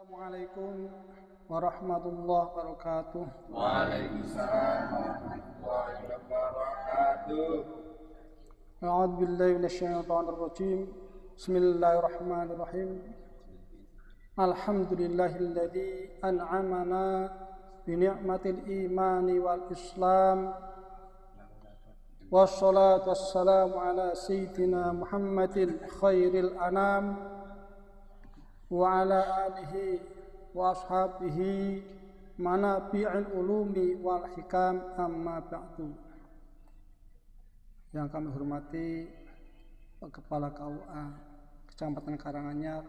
Assalamualaikum warahmatullahi wabarakatuh. Waalaikumsalam warahmatullahi wabarakatuh. A'udzu billahi minasyaitonir rajim. Bismillahirrahmanirrahim. Alhamdulillahilladzi an'amana bi ni'matil imani wal islam. Wassalatu wassalamu ala sayyidina Muhammadin khairil anam wa ala alihi wa ashabihi manabi'il ulumi wal hikam, amma ba'du. Yang kami hormati Kepala KUA Kecamatan Karanganyar,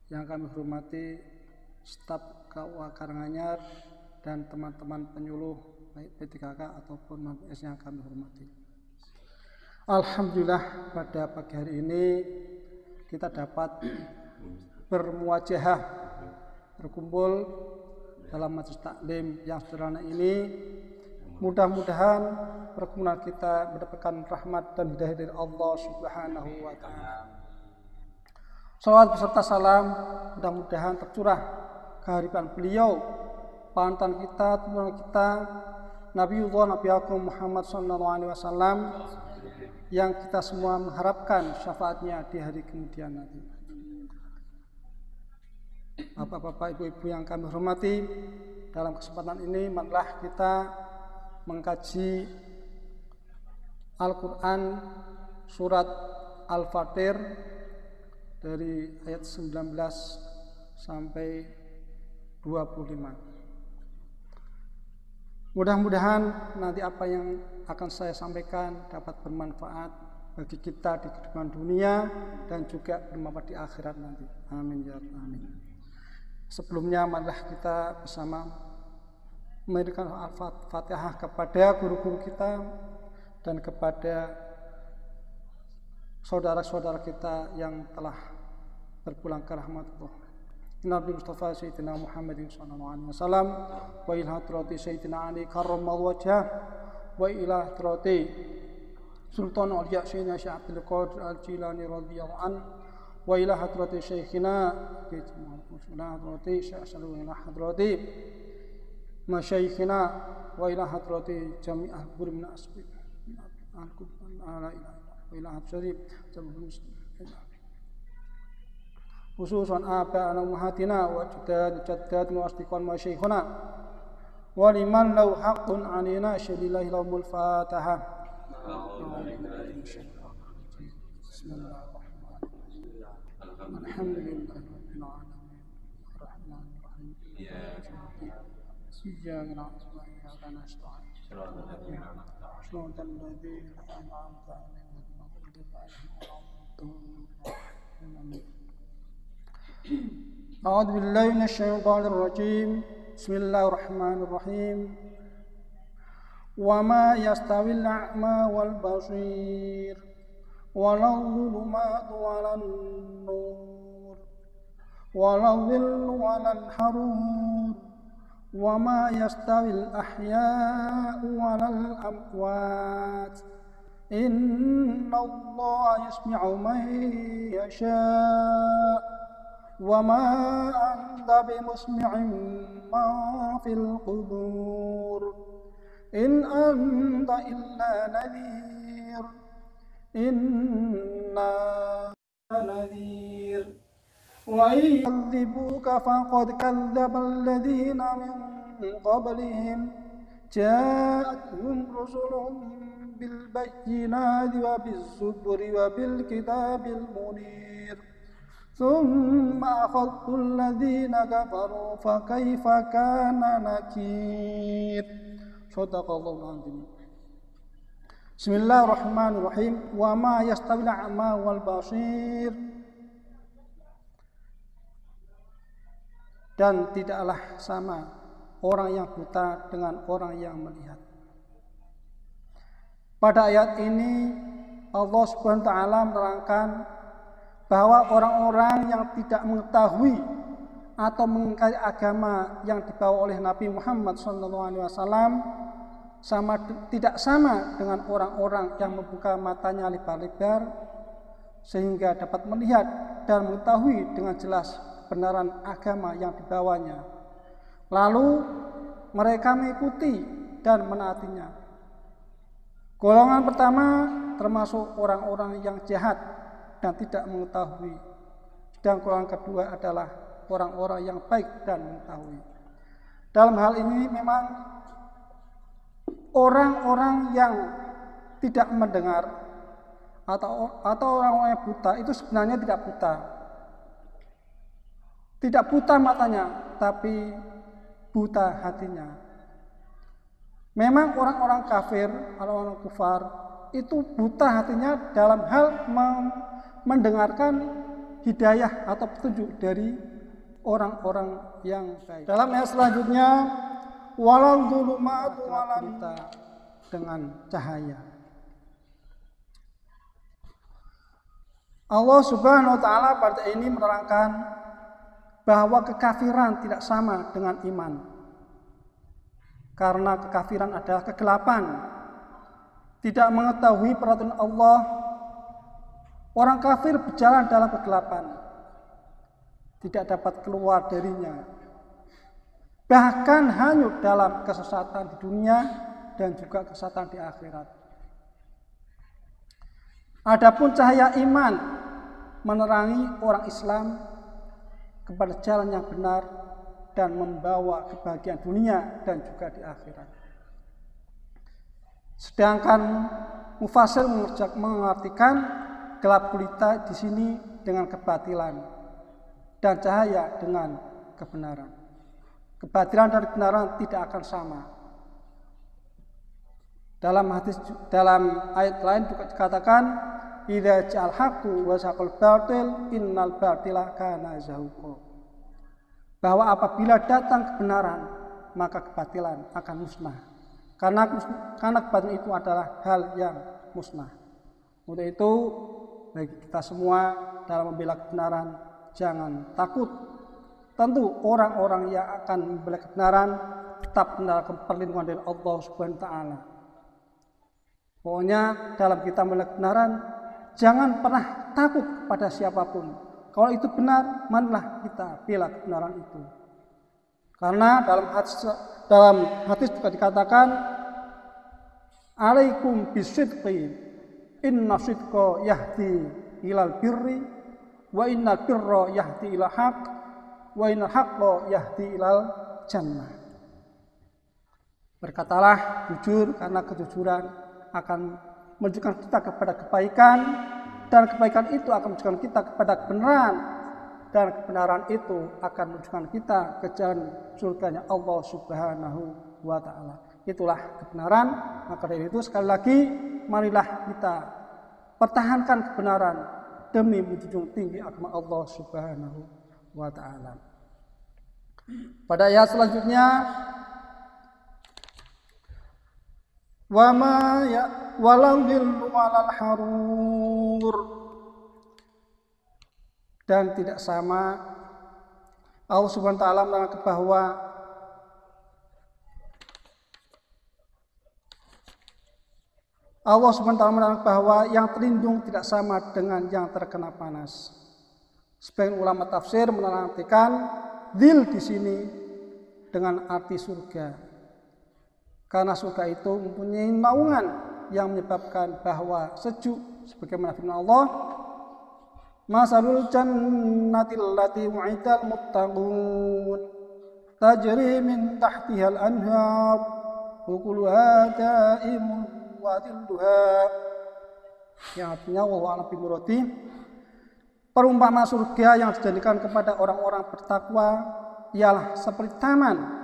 yang kami hormati staf KUA Karanganyar dan teman-teman penyuluh baik P3K ataupun non-PS yang kami hormati. Alhamdulillah, pada pagi hari ini kita dapat bermuajahah, berkumpul dalam majelis taklim yang sederhana ini. Mudah-mudahan perkumpulan kita mendapatkan rahmat dan hidayah dari Allah Subhanahu wa Ta'ala. Salawat beserta salam mudah-mudahan tercurah kehadiran beliau, panutan kita, tujuan kita, Nabiullah Nabi Agung Muhammad SAW, yang kita semua mengharapkan syafaatnya di hari kemudian nanti. Bapak-bapak, ibu-ibu yang kami hormati, dalam kesempatan ini marilah kita mengkaji Al-Quran surat Al-Fatir dari ayat 19 sampai 25. Mudah-mudahan nanti apa yang akan saya sampaikan dapat bermanfaat bagi kita di kehidupan dunia dan juga bermanfaat di akhirat nanti. Amin ya rabbal alamin. Sebelumnya marilah kita bersama memberikan Al-Fatihah kepada guru-guru kita dan kepada saudara-saudara kita yang telah berpulang ke rahmatullah. Nabi Mustafa Sayyidina Muhammadin sallallahu alaihi wasallam, wa ila hadrati Sayyidina Ali karramallahu wajhah, wa ila hadrati Sultan Auliya Sayyidina Syekh Abdul Qadir Al-Jilani radhiyallahu anhu, wa ila hadrati Syekhina hadrati Syekh Sallallahu ila hadrati masyayikhina wa ila hadrati jami'ah guru min asbi al-kubban ala ila hadrati jami'ul muslimin khususan aba'ana ummahatina wa jaddatina wa asdiqan masyayikhuna wa liman lahu haqqun alina syadillahi lahumul fatahah. Bismillahirrahmanirrahim. Alhamdulillahirabbil alamin arrahmanir rahim iyyaka na'budu wa iyyaka nasta'in shiratal ladzina an'amta 'alaihim ghairil maghdubi 'alaihim. A'udzu billahi minasyaitonir rajim. Bismillahirrahmanirrahim. Wa ma yastawil a'ma wal basir walau dhulumatu walan nur walau dhillu walan harur wa ma yastawil ahya'u walal amwat innallaha yasmi'u man yasha' wa ma anta bimusmi'in man fil qubur in anta illa nadhir inna nadhir wa in yukazzibuka faqad kazzaba alladhina min qablihim ja'atuhum rusuluhum bil bayyinati wa biz zuburi wa bil kitabil munir thumma akhadtu alladhina kafaru fa kaifa kana nakir. Shadaqallahul azim. Bismillahirrahmanirrahim. Wa ma yastawil a'ma wal basir. Dan tidaklah sama orang yang buta dengan orang yang melihat. Pada ayat ini Allah Subhanahu wa taala menerangkan bahwa orang-orang yang tidak mengetahui atau mengingkari agama yang dibawa oleh Nabi Muhammad SAW tidak sama dengan orang-orang yang membuka matanya lebar-lebar sehingga dapat melihat dan mengetahui dengan jelas kebenaran agama yang dibawanya. Lalu mereka mengikuti dan menaatinya. Golongan pertama termasuk orang-orang yang jahat dan tidak mengetahui. Dan golongan kedua adalah orang-orang yang baik dan mengetahui. Dalam hal ini memang orang-orang yang tidak mendengar atau orang-orang yang buta itu sebenarnya tidak buta. Tidak buta matanya, tapi buta hatinya. Memang orang-orang kafir, orang-orang kufar itu buta hatinya dalam hal mendengarkan hidayah atau petunjuk dari orang-orang yang baik. Dalam ayat selanjutnya, walau dzulumatu walam dengan cahaya. Allah Subhanahu wa taala pada ini menerangkan bahwa kekafiran tidak sama dengan iman. Karena kekafiran adalah kegelapan. Tidak mengetahui peraturan Allah, orang kafir berjalan dalam kegelapan. Tidak dapat keluar darinya. Bahkan hanyut dalam kesesatan di dunia dan juga kesesatan di akhirat. Adapun cahaya iman menerangi orang Islam kepada jalan yang benar dan membawa kebahagiaan dunia dan juga di akhirat. Sedangkan mufasir mengartikan gelap gulita di sini dengan kebatilan dan cahaya dengan kebenaran. Kebatilan dan kebenaran tidak akan sama. Dalam ayat lain juga dikatakan, idza ja'al haqqu wa saqal batil innal batila kana zahuqa. Bahwa apabila datang kebenaran, maka kebatilan akan musnah. Karena kebatilan itu adalah hal yang musnah. Untuk itu, bagi kita semua dalam membela kebenaran, jangan takut. Tentu orang-orang yang akan membela kebenaran tetap mendapatkan perlindungan dari Allah Subhanahu wa taala. Pokoknya dalam kita membela kebenaran, jangan pernah takut pada siapapun. Kalau itu benar, marilah kita bela kebenaran itu. Karena dalam hadis juga dikatakan, alaikum bisidqi, inna sidqa yahdi ilal birri, wa inna birra yahdi ilal haq, wa inna haqqa yahdi ilal jannah. Berkatalah jujur, karena kejujuran akan menunjukkan kita kepada kebaikan, dan kebaikan itu akan menunjukkan kita kepada kebenaran, dan kebenaran itu akan menunjukkan kita ke jalan surganya Allah Subhanahu wa taala. Itulah kebenaran. Maka dari itu sekali lagi, marilah kita pertahankan kebenaran demi menjunjung tinggi agama Allah Subhanahu wa taala. Pada ayat selanjutnya, wa ma ya walau dhillu walal harur, dan tidak sama Allah Subhanahu wa taala menerangkan bahwa Allah Subhanahu wa taala menerangkan bahwa yang terlindung tidak sama dengan yang terkena panas. Sebagian ulama tafsir menartikan dhil di sini dengan arti surga. Karena surga itu mempunyai naungan yang menyebabkan bahwa sejuk, sebagaimana firman Allah, masalul jannatil lati mu'idal muttaqun tajri min tahtihal anhar ukuluha da'imun wa dhilluha. Yang artinya wallahu a'lam bimuradi, perumpamaan surga yang dijadikan kepada orang-orang bertakwa ialah seperti taman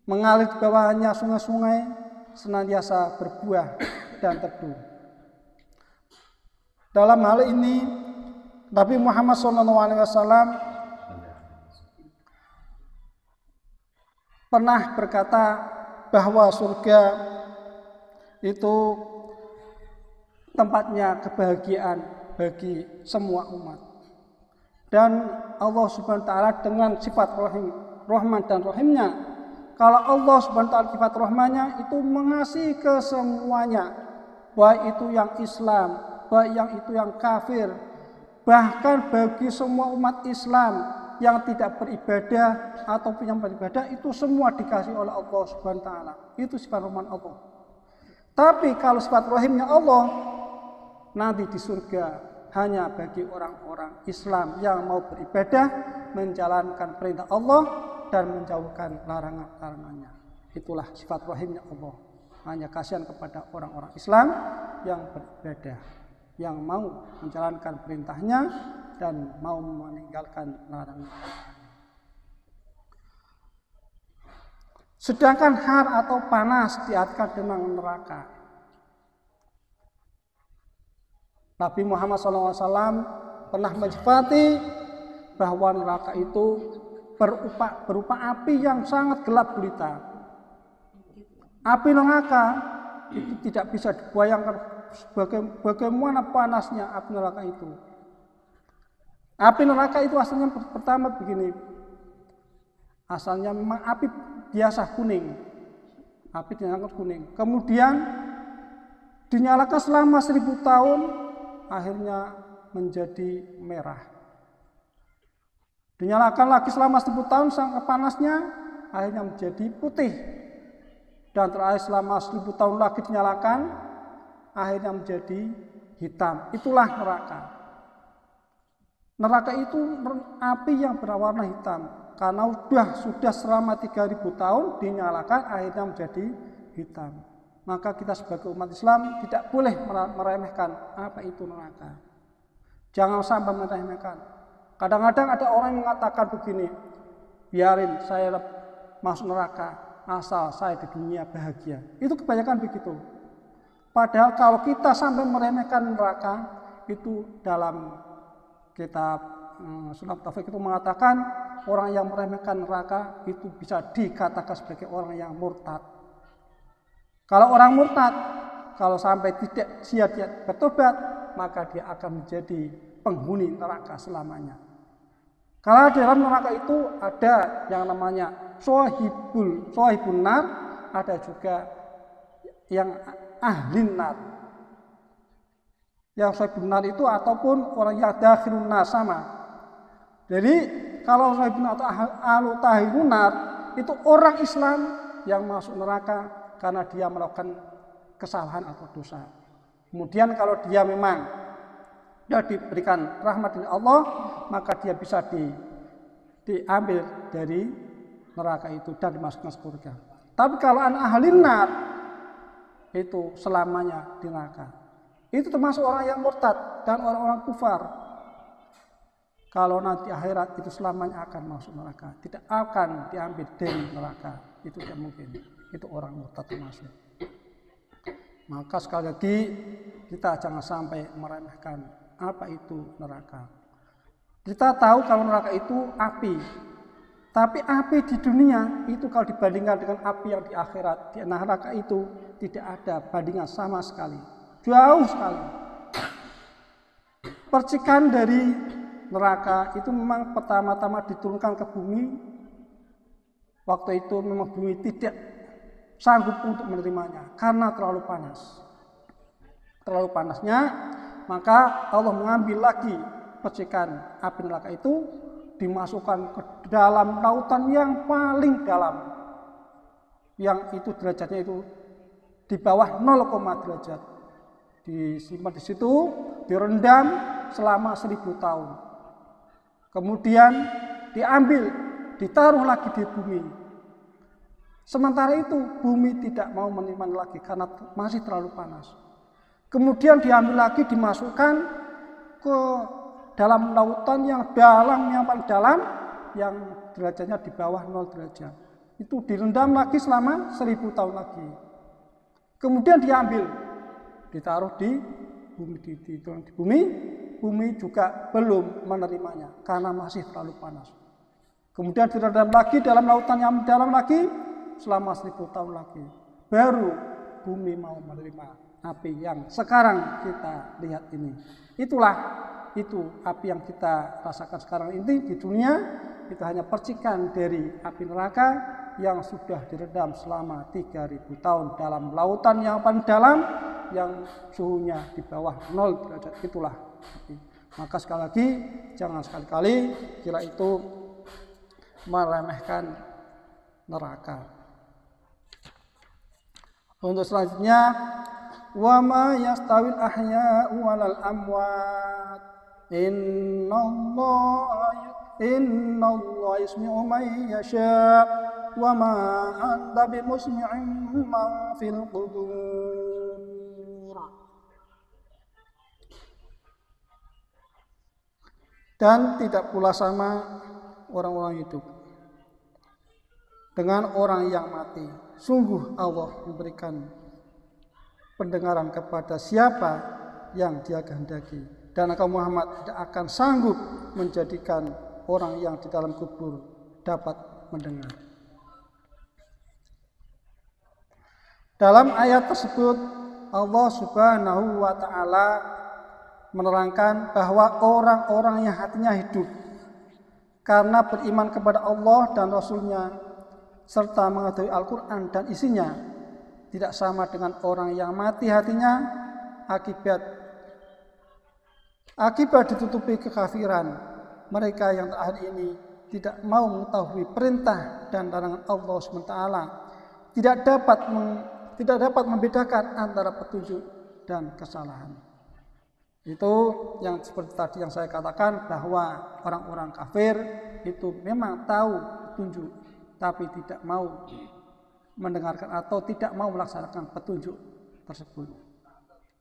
mengalir di bawahnya sungai-sungai senantiasa berbuah dan teduh. Dalam hal ini Nabi Muhammad SAW pernah berkata bahwa surga itu tempatnya kebahagiaan bagi semua umat. Dan Allah Subhanahu wa taala dengan sifat Rahman dan Rahimnya, kalau Allah Subhanahu wa taala sifat rahmanya itu mengasihi ke semuanya, baik itu yang Islam, baik yang itu yang kafir, Bahkan bagi semua umat Islam yang tidak beribadah ataupun yang beribadah, itu semua dikasih oleh Allah Subhanahu wa taala. Itu sifat rahman Allah. Tapi kalau sifat rahimnya Allah, nanti di surga hanya bagi orang-orang Islam yang mau beribadah, menjalankan perintah Allah dan menjauhkan larangan-larangannya. Itulah sifat rahimnya Allah. Hanya kasihan kepada orang-orang Islam yang beribadah, yang mau menjalankan perintahnya dan mau meninggalkan larangan. Sedangkan har atau panas diartikan dengan neraka. Nabi Muhammad SAW pernah mensifati bahwa neraka itu berupa api yang sangat gelap gulita. Api neraka itu tidak bisa dibayangkan bagaimana panasnya api neraka itu. Api neraka itu asalnya pertama begini. Asalnya memang api biasa kuning. Api dinyalakan kuning. Kemudian dinyalakan selama 1000 tahun, akhirnya menjadi merah. Dinyalakan lagi selama 1000 tahun sampai panasnya, akhirnya menjadi putih. Dan terakhir selama 1000 tahun lagi dinyalakan, akhirnya menjadi hitam. Itulah neraka. Neraka itu api yang berwarna hitam. Karena sudah selama 3000 tahun dinyalakan, akhirnya menjadi hitam. Maka kita sebagai umat Islam tidak boleh meremehkan apa itu neraka. Jangan sampai meremehkan. Kadang-kadang ada orang yang mengatakan begini, biarin saya masuk neraka asal saya di dunia bahagia. Itu kebanyakan begitu. Padahal kalau kita sampai meremehkan neraka, itu dalam kitab Sunan Taufik itu mengatakan orang yang meremehkan neraka itu bisa dikatakan sebagai orang yang murtad. Kalau orang murtad, kalau sampai tidak dia bertobat, maka dia akan menjadi penghuni neraka selamanya. Kalau dalam neraka itu ada yang namanya sohibun nar, ada juga yang ahlin nar. Yang sohibun nar itu ataupun orang yang dakhilun nar sama. Jadi kalau sohibun atau ahlu nar itu orang Islam yang masuk neraka karena dia melakukan kesalahan atau dosa. Kemudian kalau dia memang dia diberikan rahmat dari Allah, maka dia bisa diambil dari neraka itu dan dimasukkan ke surga. Tapi kalau ahlin nar itu selamanya di neraka. Itu termasuk orang yang murtad dan orang-orang kufar. Kalau nanti akhirat itu selamanya akan masuk neraka, tidak akan diambil dari neraka. Itu tidak mungkin. Itu orang murtad termasuk. Maka sekali lagi kita jangan sampai meremehkan apa itu neraka. Kita tahu kalau neraka itu api. Tapi api di dunia itu kalau dibandingkan dengan api yang di akhirat, di neraka itu tidak ada bandingan sama sekali. Jauh sekali. Percikan dari neraka itu memang pertama-tama diturunkan ke bumi. Waktu itu memang bumi tidak sanggup untuk menerimanya karena terlalu panas. Terlalu panasnya, maka Allah mengambil lagi percikan api neraka itu, dimasukkan ke dalam lautan yang paling dalam, yang itu derajatnya itu di bawah 0, derajat. Disimpan di situ, direndam selama 1000 tahun. Kemudian diambil, ditaruh lagi di bumi. Sementara itu bumi tidak mau menerima lagi karena masih terlalu panas. Kemudian diambil lagi, dimasukkan ke dalam lautan yang dalam, yang paling dalam, yang derajatnya di bawah 0 derajat. Itu direndam lagi selama 1000 tahun lagi. Kemudian diambil, ditaruh di bumi, di bumi. Bumi juga belum menerimanya karena masih terlalu panas. Kemudian direndam lagi dalam lautan yang dalam lagi selama 1000 tahun lagi. Baru bumi mau menerima api yang sekarang kita lihat ini. Itulah itu api yang kita rasakan sekarang ini di dunia. Itu hanya percikan dari api neraka yang sudah direndam selama 3000 tahun dalam lautan yang paling dalam, yang suhunya di bawah 0 derajat. Itulah api. Maka sekali lagi jangan sekali-kali kira itu meremehkan neraka. Untuk selanjutnya, wa ma yastawil ahya'u walal amwat innallaha yusmi'u man yasha' wa ma anta bimusmi'in man fil qubur. Dan tidak pula sama orang-orang hidup dengan orang yang mati. Sungguh Allah memberikan pendengaran kepada siapa yang Dia kehendaki. Dan engkau Muhammad tidak akan sanggup menjadikan orang yang di dalam kubur dapat mendengar. Dalam ayat tersebut Allah Subhanahu wa taala menerangkan bahwa orang-orang yang hatinya hidup karena beriman kepada Allah dan Rasul-Nya serta mengetahui Al-Quran dan isinya tidak sama dengan orang yang mati hatinya akibat ditutupi kekafiran. Mereka yang terakhir ini tidak mau mengetahui perintah dan larangan Allah SWT, tidak dapat membedakan antara petunjuk dan kesalahan. Itu yang seperti tadi yang saya katakan, bahwa orang-orang kafir itu memang tahu petunjuk tapi tidak mau mendengarkan atau tidak mau melaksanakan petunjuk tersebut.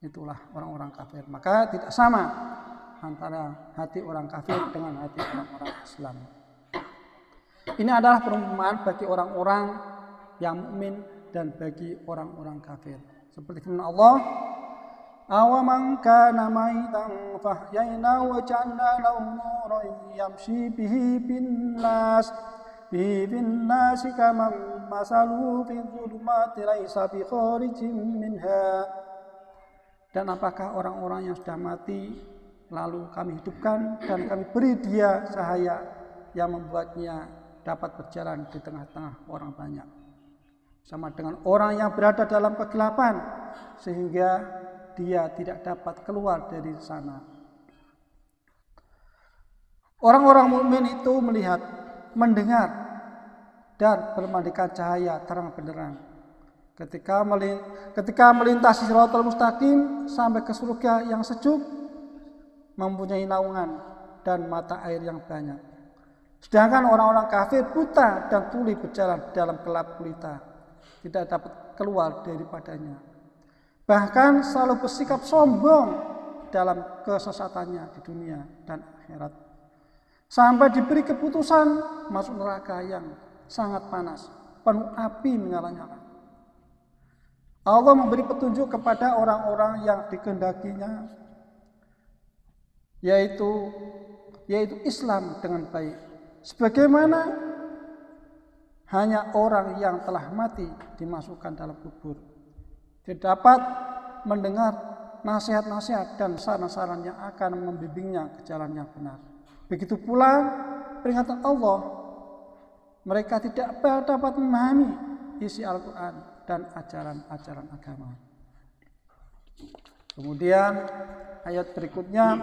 Itulah orang-orang kafir. Maka tidak sama antara hati orang kafir dengan hati orang-orang Islam. Ini adalah perumpamaan bagi orang-orang yang mukmin dan bagi orang-orang kafir. Seperti firman Allah, awaman kana maitan fahyayna wa ja'alna lahu nuran yamshi bihi bin nas kaman masaluhu fi dhulumati laisa bi kharijin minha. Dan apakah orang-orang yang sudah mati lalu kami hidupkan dan kami beri dia cahaya yang membuatnya dapat berjalan di tengah-tengah orang banyak, sama dengan orang yang berada dalam kegelapan sehingga dia tidak dapat keluar dari sana. Orang-orang mukmin itu melihat, mendengar, dan bermandikan cahaya terang benderang. Ketika melintasi Shiratal Mustaqim sampai ke surga yang sejuk, mempunyai naungan dan mata air yang banyak. Sedangkan orang-orang kafir buta dan tuli berjalan dalam gelap gulita, tidak dapat keluar daripadanya. Bahkan selalu bersikap sombong dalam kesesatannya di dunia dan akhirat, sampai diberi keputusan masuk neraka yang sangat panas, penuh api menyala-nyala. Allah memberi petunjuk kepada orang-orang yang dikehendakinya, yaitu Islam dengan baik. Sebagaimana hanya orang yang telah mati dimasukkan dalam kubur, tidak dapat mendengar nasihat-nasihat dan saran-saran yang akan membimbingnya ke jalan yang benar. Begitu pula peringatan Allah, mereka tidak dapat memahami isi Al-Quran dan ajaran-ajaran agama. Kemudian ayat berikutnya,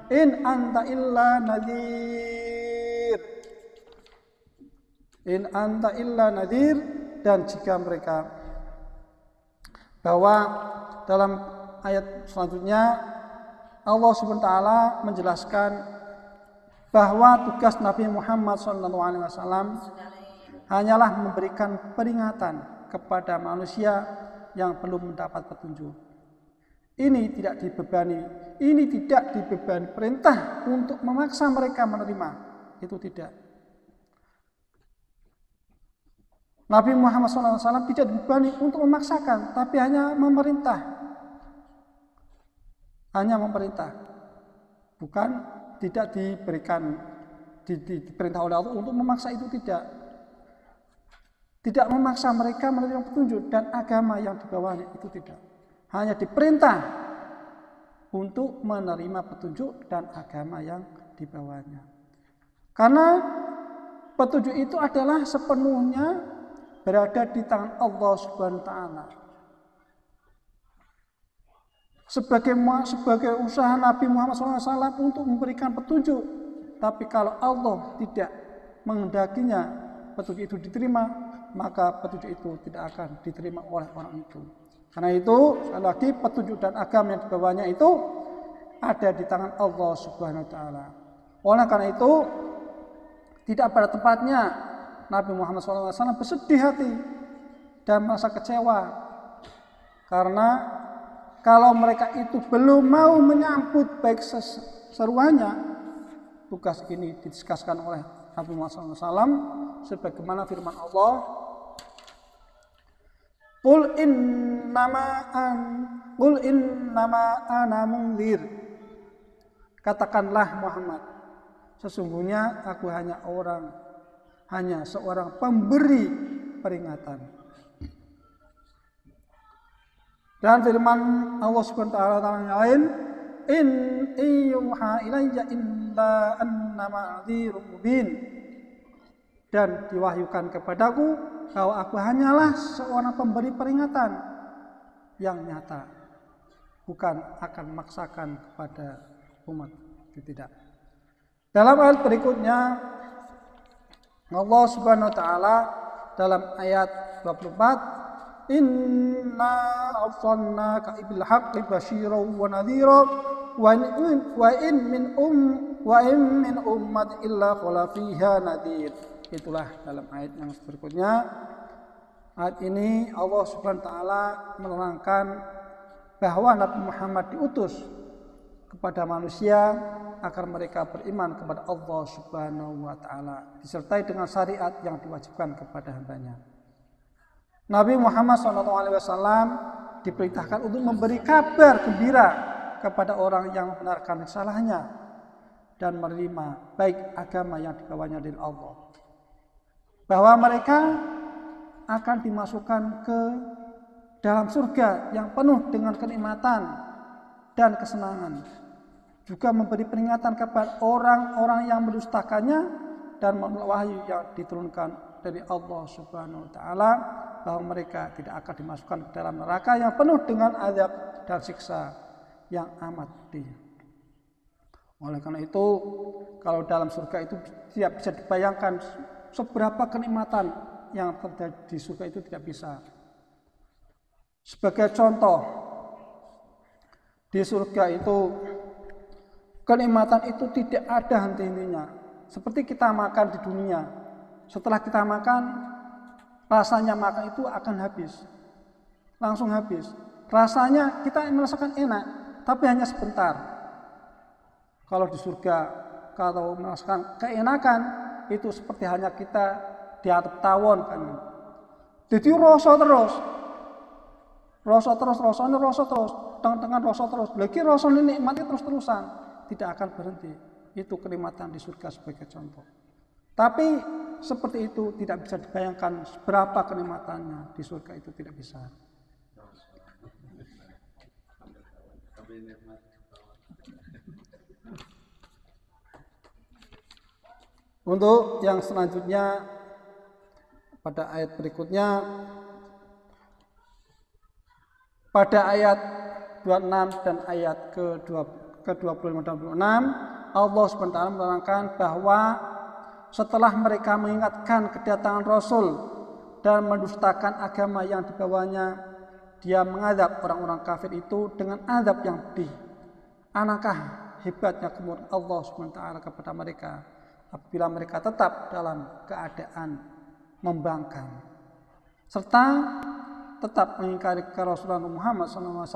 in anta illa nadhir. In anta illa nadhir. Dan jika mereka, bahwa dalam ayat selanjutnya Allah SWT menjelaskan bahwa tugas Nabi Muhammad SAW hanyalah memberikan peringatan kepada manusia yang belum mendapat petunjuk. Ini tidak dibebani perintah untuk memaksa mereka menerima. Itu tidak. Nabi Muhammad SAW tidak dibebani untuk memaksakan, tapi hanya memerintah. Hanya memerintah. Bukan tidak diberikan, diperintah oleh Allah untuk memaksa, itu tidak. Tidak memaksa mereka menerima petunjuk dan agama yang dibawanya, itu tidak. Hanya diperintah untuk menerima petunjuk dan agama yang dibawanya. Karena petunjuk itu adalah sepenuhnya berada di tangan Allah Subhanahu wa taala. sebagai usaha Nabi Muhammad SAW untuk memberikan petunjuk. Tapi kalau Allah tidak menghendakinya petunjuk itu diterima, maka petunjuk itu tidak akan diterima oleh orang itu. Karena itu, sekali lagi petunjuk dan agama yang dibawanya itu ada di tangan Allah Subhanahu wa taala. Oleh karena itu, tidak pada tempatnya Nabi Muhammad SAW bersedih hati dan merasa kecewa. Karena kalau mereka itu belum mau menyambut baik seruannya, tugas ini didiskuskan oleh Nabi Muhammad SAW sebagaimana firman Allah, Qul innama ana munzir. Katakanlah Muhammad, sesungguhnya aku hanya seorang pemberi peringatan. Dan firman Allah Subhanahu wa taala yang lain, in yuha ilayya illa annama nadhirun mubin. Dan diwahyukan kepadaku bahwa aku hanyalah seorang pemberi peringatan yang nyata, bukan akan memaksakan kepada umat. Tidak. Dalam ayat berikutnya Allah Subhanahu wa taala dalam ayat 24, Inna arsalnaka bil haqqi basyiran wa nadhira wa in min ummati illa khala fiha nadhir. Itulah dalam ayat yang berikutnya. Ayat ini Allah Subhanahu wa taala menerangkan bahwa Nabi Muhammad diutus kepada manusia agar mereka beriman kepada Allah Subhanahu wa taala disertai dengan syariat yang diwajibkan kepada hambanya. Nabi Muhammad SAW diperintahkan untuk memberi kabar gembira kepada orang yang membenarkan risalahnya dan menerima baik agama yang dibawanya dari Allah, bahwa mereka akan dimasukkan ke dalam surga yang penuh dengan kenikmatan dan kesenangan. Juga memberi peringatan kepada orang-orang yang mendustakannya dan menolak wahyu yang diturunkan dari Allah Subhanahu wa taala, bahwa mereka tidak akan dimasukkan ke dalam neraka yang penuh dengan azab dan siksa yang amat pedih. Oleh karena itu, kalau dalam surga itu tidak bisa dibayangkan seberapa kenikmatan yang terjadi di surga itu, tidak bisa. Sebagai contoh, di surga itu kenikmatan itu tidak ada henti-hentinya. Seperti kita makan di dunia, setelah kita makan, rasanya makan itu akan habis, langsung habis. Rasanya kita merasakan enak, tapi hanya sebentar. Kalau di surga, kalau merasakan keenakan, itu seperti hanya kita di atap tawon kan. Jadi rasa terus, dengan rasa terus. Lagi rasa ini nikmati terus-terusan, tidak akan berhenti. Itu kenikmatan di surga sebagai contoh. Tapi seperti itu tidak bisa dibayangkan berapa kenikmatannya di surga, itu tidak bisa. Untuk yang selanjutnya pada ayat berikutnya, pada ayat 26 dan ayat ke-25 dan 26, Allah SWT menerangkan bahwa setelah mereka mengingatkan kedatangan Rasul dan mendustakan agama yang dibawanya, dia mengadab orang-orang kafir itu dengan adab yang pedih. Alangkah hebatnya kemurkaan Allah SWT kepada mereka apabila mereka tetap dalam keadaan membangkang serta tetap mengingkari Rasulullah Muhammad SAW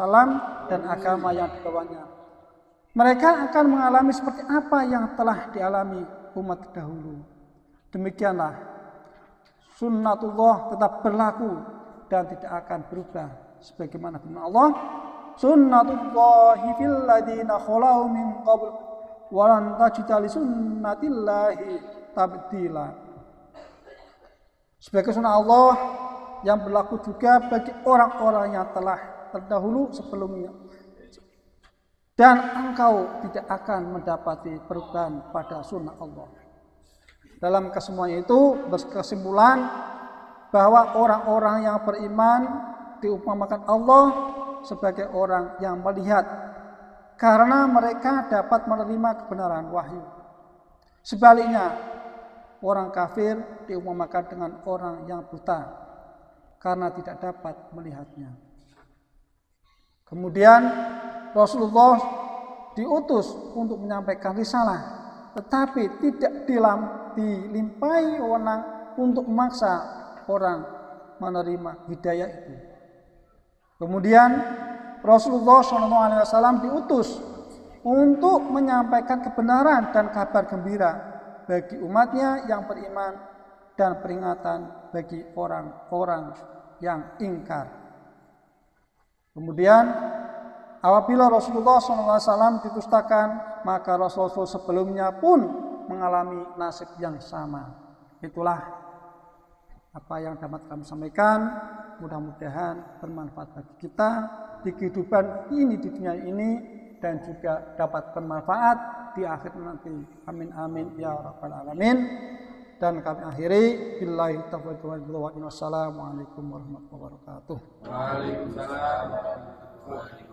dan agama yang dibawanya. Mereka akan mengalami seperti apa yang telah dialami umat dahulu. Demikianlah sunnatullah tetap berlaku dan tidak akan berubah, sebagaimana firman Allah, sunnatullahi fil ladina khalau min qabl wa lan tajida li sunnatillahi tabdila. Sebagai sunnah Allah yang berlaku juga bagi orang-orang yang telah terdahulu sebelumnya, dan engkau tidak akan mendapati perubahan pada sunnah Allah. Dalam kesemuanya itu berkesimpulan bahwa orang-orang yang beriman diumpamakan Allah sebagai orang yang melihat, karena mereka dapat menerima kebenaran wahyu. Sebaliknya, orang kafir diumpamakan dengan orang yang buta karena tidak dapat melihatnya. Kemudian Rasulullah diutus untuk menyampaikan risalah, tetapi tidak dilimpahi wewenang untuk memaksa orang menerima hidayah itu. Kemudian Rasulullah SAW diutus untuk menyampaikan kebenaran dan kabar gembira bagi umatnya yang beriman dan peringatan bagi orang-orang yang ingkar. Kemudian apabila Rasulullah SAW didustakan, maka Rasul sebelumnya pun mengalami nasib yang sama. Itulah apa yang dapat kami sampaikan. Mudah-mudahan bermanfaat bagi kita di kehidupan ini, di dunia ini, dan juga dapat bermanfaat di akhir nanti. Amin amin ya rabbal alamin. Dan kami akhiri billahi taufiq wal hidayah. Wassalamualaikum warahmatullahi wabarakatuh. Waalaikumsalam warahmatullahi wabarakatuh.